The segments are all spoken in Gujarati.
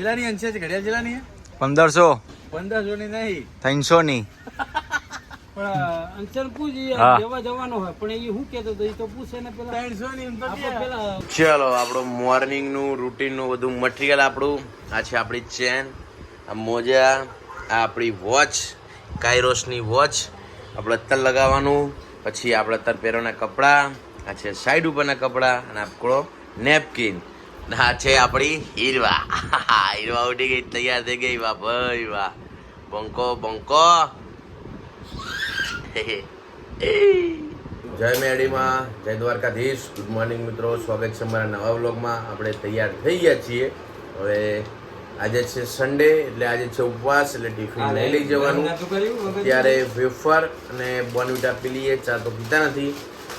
ચેલાની અંશે છે ઘડિયાળ ચેલાની 1500 1500 ની નહીં 300 ની. પણ અંચલ પૂછી લેવા જવાનો હોય પણ એ શું કેતો તો એ તો પૂછે ને પેલા 300 ની એમ તો આપણે પેલા ચલો આપણું મોર્નિંગ નું રૂટીન નું બધું મટીરિયલ આપણું આ છે આપણી ચેન, આ મોજા, આ આપણી વોચ, કાયરોસની વોચ, આપણે અત્તર લગાવવાનું, પછી આપણે અત્તર પહેરવાના કપડાં, આ છે સાઈડ ઉપરના કપડાં અને આપણો નેપકિન. આ છે આપણી હીરવા. હીરવા ઉઠી ગઈ, તૈયાર થઈ ગઈ. વાહ ભાઈ વાહ, બંકો બંકો. જય મેડીમાં, જય દ્વારકાધીશ. ગુડ મોર્નિંગ મિત્રો, સ્વાગત છે અમારા નવા વ્લોગમાં. આપણે તૈયાર થઈ ગયા છીએ. હવે આજે છે સન્ડે, એટલે આજે છે ઉપવાસ, એટલે ટિફિન લઈ જવાનું. ત્યારે વેફર અને બોર્નવિટા પી લઈએ, ચા તો પીતા નથી.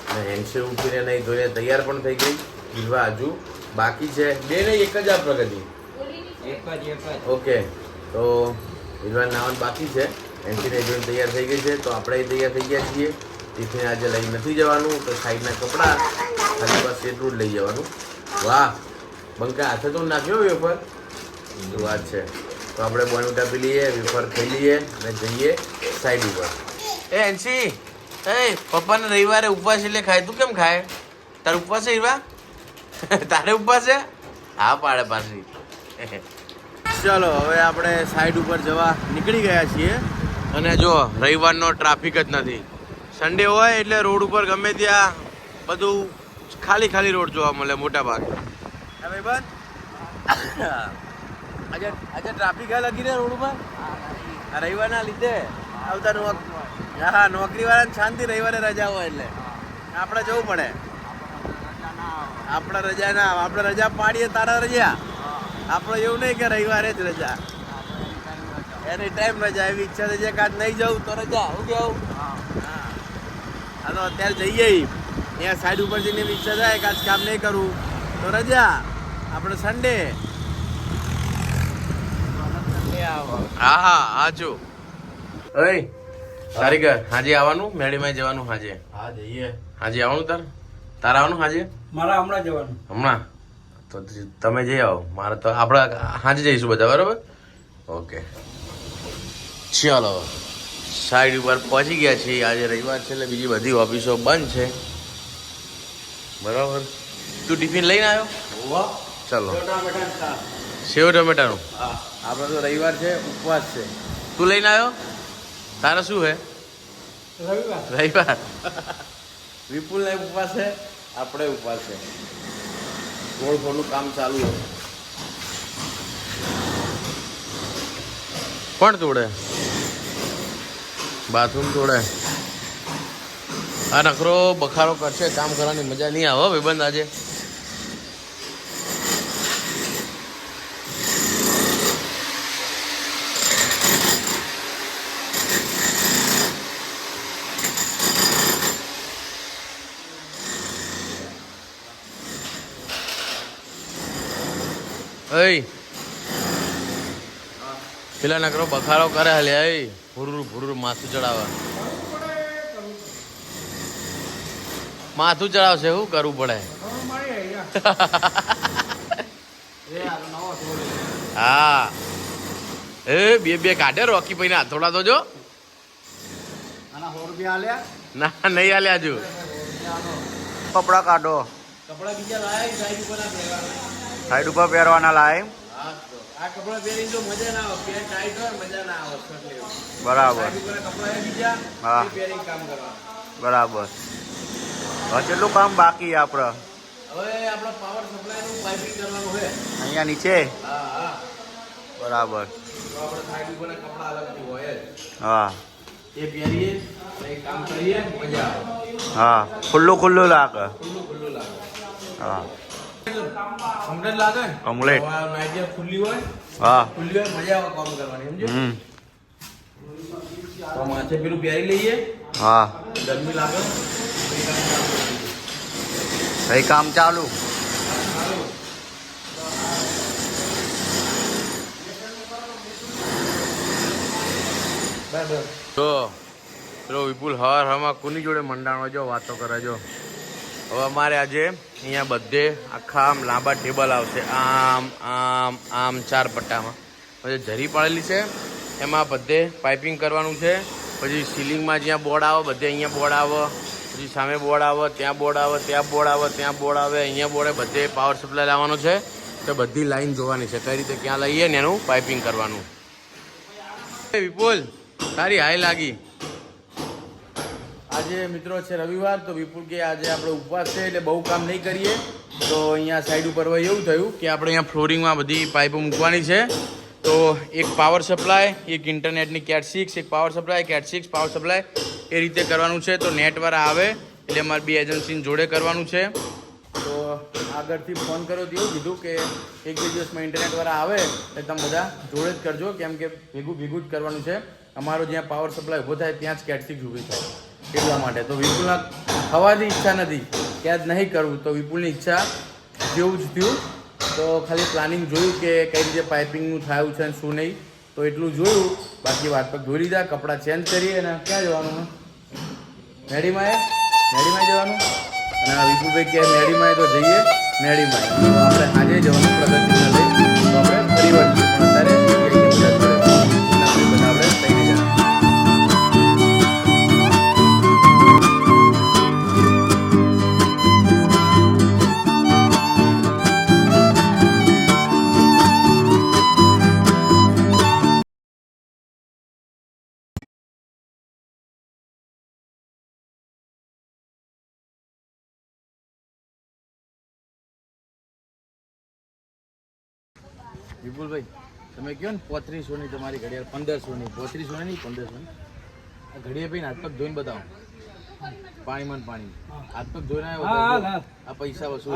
અને હેન્ડશેક ઉઠીને નહીં ધોઈને તૈયાર પણ થઈ ગઈ. હીરવા હજુ બાકી છે, બે નહીં એક જ આ પ્રગતિ. ઓકે, તો હીરવા નાવાનું બાકી છે. એન્ટીને જોઈને તૈયાર થઈ ગઈ છે, તો આપણે તૈયાર થઈ ગયા છીએ. ટિફિન આજે લઈ નથી જવાનું, તો સાઈડના કપડાં ખાલી બસ એટલું જ લઈ જવાનું. વાહ બંકા, હાથે તો નાખ્યો વેફર, શું વાત છે. તો આપણે બોર્નવિટા પી લઈએ, વેફર ખાઈ લઈએ અને જઈએ સાઈડ ઉપર. એ એન્સી, એ પપ્પાને રવિવારે ઉપવાસ એટલે ખાય, તું કેમ ખાય? તારે ઉપવાસ છે હીરવા? તારે ઉપવાસ છે? હા પાડે પાછી. ચલો હવે આપણે સાઈડ ઉપર જવા નીકળી ગયા છીએ. અને જો રવિવારનો ટ્રાફિક જ નથી. સન્ડે હોય એટલે રોડ ઉપર ગમે ત્યાં બધું ખાલી ખાલી રોડ જોવા મળે મોટા ભાગે. હા ભાઈ બંધ, આજે ટ્રાફિક લાગી રહ્યા રોડ ઉપર આ રવિવારના લીધે. આવતા હા, નોકરી વાળાને શાંતિ, રવિવારે રજા હોય એટલે આપણે જવું પડે. આપણે રજા ના, આપણે રજા પાડીએ તારા રજા. આપણે એવું નહીં કે રવિવારે જ રજા, એની ટાઈમ રજા. એવી ઈચ્છા થઈ જાય કે આજ નહીં જવું તો રજા. હું કેવું? હા, તો અત્યારે જઈએ ત્યાં સાઈડ ઉપર જઈને એવી ઈચ્છા થાય કે આજ કામ નહીં કરવું તો રજા. આપણે સન્ડે. હા હા હાચું. ઓય તારી ઘર હાજે આવવાનું, મેળીમાં જવાનું હાજે. હા જઈએ. હાજે આવવાનું તારે આવવાનું હાજે? મારા હમણાં જવાનું. હમણાં તો તમે જઈ આવો. મારે તો આપણે હાજે જઈશું બધા, બરાબર? ઓકે ચાલો, સાઈડ ઉપર પહોંચી ગયા છીએ. આજે રવિવાર છે એટલે બીજી બધી ઓફિસો બંધ છે, બરાબર. તું ટિફિન લઈને આવ્યો? ચલો, સેવ ટમેટાનું. હા, આપણે તો રવિવાર છે, ઉપવાસ છે. તું લઈને આવ્યો? તારે શું હે? રવિવાર. વિપુલ ને ઉપવાસ છે, આપણે ઉપવાસ છે. ગોળખોળનું કામ ચાલુ છે. કોણ તોડે? બાથરૂમ તોડે. આ નખરો બખારો કરશે, કામ કરવાની મજા નહીં આવે ભાઈબંધ આજે. પેલા નકરો બખારો કરે હલે, ભૂરું ભૂરું માથું ચડાવે. માથું ચડાવશે, શું કરવું પડે? હા, એ બે કાઢે રોકી ભાઈ ના થોડા તો જો. ના નહીં હાલ્યા હજુ. કપડા કાઢો, કપડા બીજા લાય સાઈડ ઉપર સાઈડ ઉપર પહેરવાના લાય. આ કપડા પહેરીને જો મજા ના આવે, પેન્ટ ટાઈટ હોય મજા ના આવે. બરાબર. કપડા બીજા હા પહેરીને કામ કરવા. બરાબર. હવે કેટલું કામ બાકી આપણે? હવે આપણે પાવર સપ્લાય નું પાઇપિંગ કરવાનું છે અહીંયા નીચે. હા હા બરાબર. તો આપણે સાઈડ ઉપરના કપડા અલગથી હોય જ, હા એ પહેરીએ એ કામ કરીએ, મજા આવે. હા, ખુલ્લું ખુલ્લું લાગે. ખુલ્લું ખુલ્લું લાગે. હા કમ્પ્લેટ લાગે ને? કમ્પ્લેટ. નાઈટ ખુલ્લી હોય, હા. ખુલ્લી હોય મજા આવે કામ કરવાની, સમજો. તો માથે પેલું પહેરી લઈએ. હા, ગરમી લાગે કઈ કામ ચાલુ? બરાબર. જો પેલો વિપુલ હર હમાં કોની જોડે મંડાણો, જો વાતો કરે. જો હવે અમારે આજે અહીંયા બધે આખા આમ લાંબા ટેબલ આવશે, આમ આમ આમ 4 પટ્ટામાં. પછી જરી પાડેલી છે, એમાં બધે પાઇપિંગ કરવાનું છે. પછી સીલિંગમાં જ્યાં બોર્ડ આવે બધે અહીંયા બોર્ડ આવે, પછી સામે બોર્ડ આવે, ત્યાં બોર્ડ આવે, ત્યાં બોર્ડ આવે, ત્યાં બોર્ડ આવે, અહીંયા બોર્ડ આવે. બધે પાવર સપ્લાય લાવવાનો છે. તો બધી લાઈન જોવાની છે, કઈ રીતે ક્યાં લઈએ ને એનું પાઇપિંગ કરવાનું. વિપુલ તારી હાઈ લાગી. આજે મિત્રો છે રવિવાર, તો વિપુલ કે આજે આપણે ઉપવાસ છે એટલે બહુ કામ નહીં કરીએ. તો અહીંયા સાઈડ ઉપર હવે એવું થયું કે આપણે અહીંયા ફ્લોરિંગમાં બધી પાઇપો મૂકવાની છે. તો એક પાવર સપ્લાય, એક ઇન્ટરનેટની કેટ 6, એક power supply, cat 6 power supply, એ રીતે કરવાનું છે. તો નેટવાળા આવે એટલે અમારે 2 એજન્સીને જોડે કરવાનું છે. તો આગળથી ફોન કર્યો તો એવું કીધું કે 1-2 દિવસમાં ઇન્ટરનેટવાળા આવે એટલે તમે બધા જોડે જ કરજો, કેમ કે ભેગું જ કરવાનું છે. અમારો જ્યાં પાવર સપ્લાય ઊભો થાય ત્યાં જ કેટ 6 ઊભી થાય એટલા માટે. તો વિપુલના થવાની ઈચ્છા નથી કે આજ નહીં કરવું, તો વિપુલની ઈચ્છા જેવું જ થયું. તો ખાલી પ્લાનિંગ જોયું કે કઈ રીતે પાઇપિંગનું થયું છે અને શું નહીં, તો એટલું જોયું. બાકી વાત પર ધોઈ લીધા, કપડાં ચેન્જ કરીએ અને ક્યાં જવાનું? મેડીમાં જવાનું. અને વિપુલભાઈ કે મેડીમાં તો જઈએ, મેડીમાં તો આપણે આજે જવાનું પ્રગતિને લઈ. તો આપણે ફરી વાર પણ અત્યારે બધા આપણે લઈને જવાનું. વિપુલભાઈ તમે કહો ને 3500ની તમારી ઘડિયાળ, 1500ની, 3500 નહીં 1500ની. આ ઘડિયાળ ભાઈ હાથ પગ ધોઈને બતાવો, પાણી હાથ પગ ધોઈને આવ્યો. આ પૈસા વસૂલ.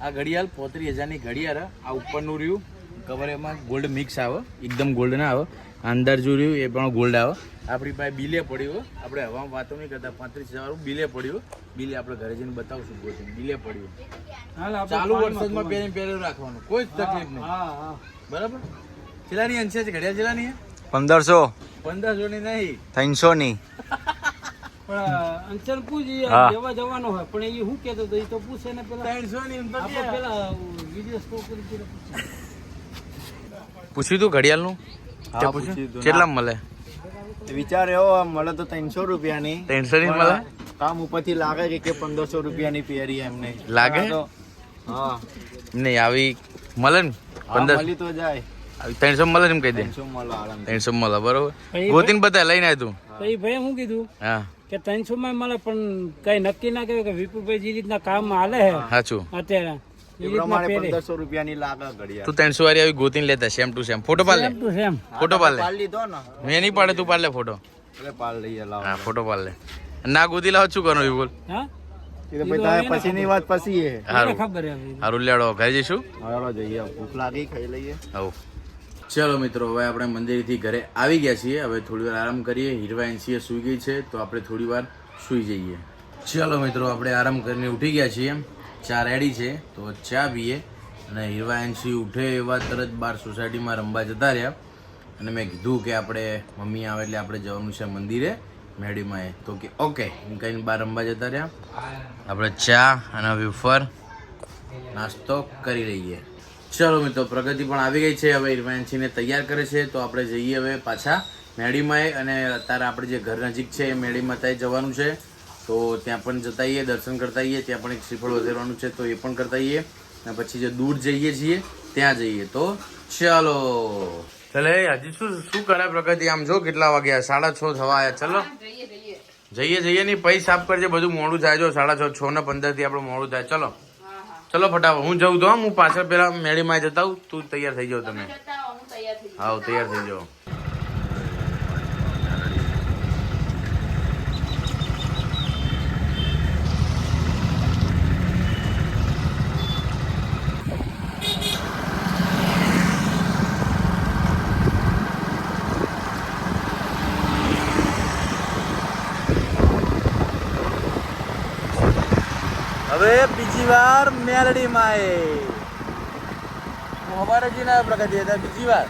આ ઘડિયાળ 35,000ની ઘડિયાળ. આ ઉપરનું રહ્યું કવર, એમાં ગોલ્ડ મિક્સ આવે, એકદમ ગોલ્ડ ના આવે. અંદર જો રહ્યું એ પણ ગોલ્ડ આવે. આપણી પાસે બિલે પડ્યું, આપણે હવામાં વાતો નહીં કરતા, 35,000 બિલે પડ્યું. બિલે આપણે ઘરે જઈને બતાવશું, બિલે પડ્યું. ચાલુ વરસાદમાં પહેરે રાખવાનું, કોઈ જ તકલીફ નહીં. બરાબર. ચેલાની અંશે છે ઘડિયાળ? ચેલાની 1500 ની નહીં, 300 ની. પણ અંચર પૂછી લેવા જવાનો હોય, પણ એ શું કેતો તો એ તો પૂછે ને પેલા 300 ની. આપણે પેલા વિડીયો સ્ટોક કરી પૂછ્યું તું ઘડિયાળનું? કેટલા મળે? વિચાર એવો મળે તો 300 રૂપિયાની. 300 ની મળે. કામ ઉપરથી લાગે કે 1500 રૂપિયાની પહેરી એમને લાગે. હા નહીં આવી મળે ને 15 મળી તો જાય. 300 મળે એમ કહી દે. 300 મળે આરામ. 300 મળે બરોબર. ગોતીને બધા લઈને આય તું. તો એ ભાઈ શું કીધું હા કે 300 માં મળે, પણ કઈ નક્કી ના કર્યું કે વિપુલભાઈ જે રીતના કામ હાલે છે સાચું અત્યારે એ પ્રમાણે 1500 રૂપિયાની લાગે ઘડિયાળ. તું 300 વાળી આવી ગોતીને લેતા સેમ ટુ સેમ. ફોટો પાડ લે, સેમ ફોટો પાડ લે. પાડ લીધો ને. મેં નહીં પાડે, તું પાડ લે ફોટો. એટલે પાડ લઈએ લાવ. હા ફોટો પાડ લે. ના ગોતી લાવ શું કરવાનું બોલ. હા એ તો ભાઈ તારે પછીની વાત પછી એ. સારું ખબર છે. સારું લેડો ઘરે જઈશું. હાલો જઈએ, ભૂખ લાગી, ખાઈ લઈએ. આવું. ચલો મિત્રો, હવે આપણે મંદિરથી ઘરે આવી ગયા છીએ. હવે થોડી વાર આરામ કરીએ. હીરવા એનસીએ સૂઈ ગઈ છે, તો આપણે થોડી વાર સૂઈ જઈએ. ચલો મિત્રો, આપણે આરામ કરીને ઉઠી ગયા છીએ. ચા રેડી છે, તો ચા પીએ. અને હીરવા એનસી ઉઠે એવા તરત બહાર સોસાયટીમાં રમવા જતા રહ્યા. અને મેં કીધું કે આપણે મમ્મી આવે એટલે આપણે જવાનું છે મંદિરે મેડીમાં. તો કે ઓકે એમ કહીને બહાર રમવા જતા રહ્યા. આપણે ચા અને વેફર નાસ્તો કરી લઈએ. ચલો મિત્રો, પ્રગતિ પણ આવી ગઈ છે. હવે હીરવાંશીને તૈયાર કરે છે, તો આપણે જઈએ હવે પાછા મેડીમાં. અને અત્યારે આપણે જે ઘર નજીક છે એ મેડીમાં ત્યાં જવાનું છે, તો ત્યાં પણ જતા આવીએ, દર્શન કરતા આવીએ. ત્યાં પણ એક શ્રીફળ વધારવાનું છે, તો એ પણ કરતા આવીએ. અને પછી જે દૂર જઈએ છીએ ત્યાં જઈએ. તો ચાલો. ચલે હજી શું કરે પ્રગતિ? આમ જો કેટલા વાગ્યા, 6:30 થવા આવ્યા. ચલો જઈએ નહીં, પૈસા સાફ કરજે, બધું મોડું થાય. જો 6:30, 6:15 થી આપણે મોડું થાય. ચલો ફટાફટ. હું જઉં તો હું પાછળ પેલા મેડીમાં જતા આવું. તું તૈયાર થઈ જાવ. તમે હા તૈયાર થઈ જાઓ. હવે બીજી વાર મેલડીમાં હું અમારે જ ના પ્રગતિ હતા બીજી વાર.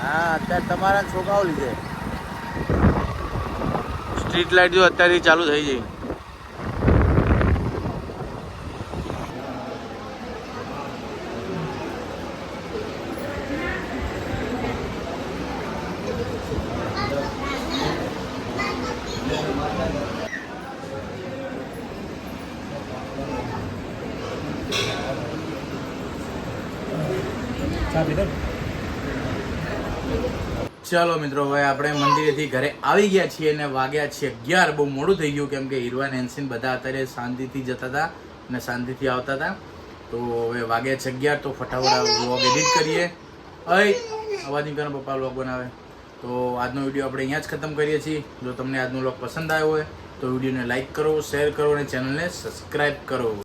હા અત્યારે તમારા છોકરાઓ લીધે સ્ટ્રીટ લાઇટ જો અત્યારે ચાલુ થઈ જાય. ચાલો મિત્રો, હવે આપણે મંદિરેથી ઘરે આવી ગયા છીએ અને વાગ્યા છે 11. બહુ મોડું થઈ ગયું કેમ કે હીરવા નેન્સીન બધા અત્યારે શાંતિથી જતા હતા અને શાંતિથી આવતા હતા. તો હવે વાગ્યા છે 11. તો ફટાફટ વ્લોગ એડિટ કરીએ. અવાજ નહીં કરો, પપ્પા વ્લોગ બનાવે. તો આજનો વિડીયો આપણે અહીંયા જ ખતમ કરીએ છીએ. જો તમને આજનો વ્લોગ પસંદ આવ્યો હોય તો વિડીયોને લાઈક કરો, શેર કરો અને ચેનલને સબસ્ક્રાઈબ કરો.